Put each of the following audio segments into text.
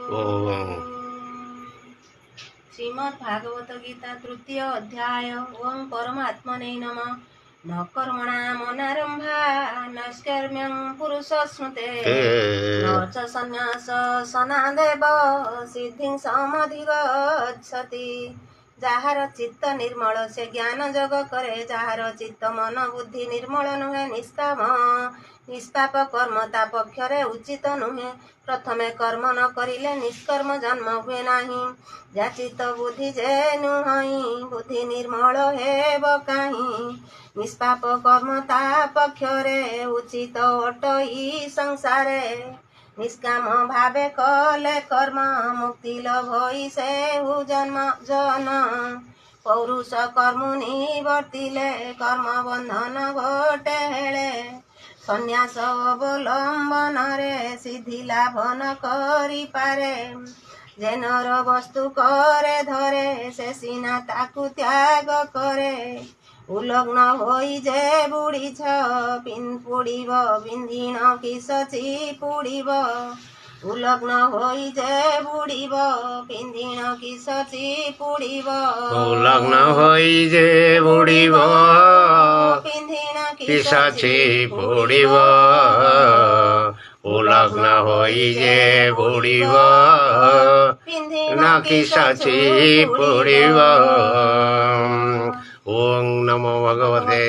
ओम श्रीमद्भागवत गीता तृतीय अध्याय। ओं परमात्मने नमः। न कर्मणामनारम्भा नैष्कर्म्यं पुरुषस्मृते न च सन्न्याससनादेव सिद्धिं समधिगच्छति। ଯାହାର ଚିତ୍ତ ନିର୍ମଳ ସେ ଜ୍ଞାନ ଯୋଗ କରେ, ଯାହାର ଚିତ୍ତ ମନ ବୁଦ୍ଧି ନିର୍ମଳ ନୁହେଁ ନିଷ୍କାମ ନିଷ୍ପାପ କର୍ମ ତା ପକ୍ଷରେ ଉଚିତ ନୁହେଁ। ପ୍ରଥମେ କର୍ମ ନ କରିଲେ ନିଷ୍କର୍ମ ଜନ୍ମ ହୁଏ ନାହିଁ। ଯା ଚିତ୍ତ ବୁଦ୍ଧି ଯେ ନୁହଁ ବୁଦ୍ଧି ନିର୍ମଳ ହେବ କାହିଁ। ନିଷ୍ପାପ କର୍ମ ତା ପକ୍ଷରେ ଉଚିତ ଅଟଇ ସଂସାରେ। ନିଷ୍କାମ ଭାବେ କଲେ କର୍ମ ମୁକ୍ତି ଲଭଇ ସେହୁ ଜନ। ପୌରୁଷ କର୍ମ ନିବର୍ତ୍ତିଲେ କର୍ମ ବନ୍ଧନ ଘଟେ ହେଳେ। ସନ୍ନ୍ୟାସ ଅବଲମ୍ବନରେ ସିଦ୍ଧି ଲାଭ ନ କରିପାରେ। ଯେ ନର ବସ୍ତୁ କରେ ଧରେ ସେ ସିନା ତାକୁ ତ୍ୟାଗ କରେ। ଉଲଗ୍ନ ହୋଇ ଯେ ବୁଢ଼ିଛ ପୋଡ଼ିବ ବିନ୍ଧିଣ କିସଚି ପୁଡ଼ିବ। ଉଲଗ୍ନ ହୋଇ ଯେ ବୁଡ଼ିବ ପିନ୍ଧିଣ କିସଚି ପୁଡ଼ିବ। लग्न होई जे बुडिब ପିନ୍ଧିଣ किसछि पुडिब। उलग्न होई जे बुडिब न किसछि पुडिब। ओं नमो भगवते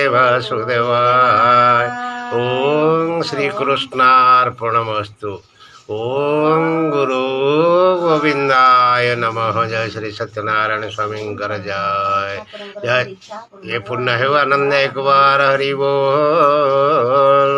वासुदेवाय। ओं श्री कृष्णार्पणमस्तु। ओं गुरु गोविंदाय नमः। जय श्री सत्यनारायण स्वामींकर जय जय। ये पुण्य है आनंद एक बार हरि बोल।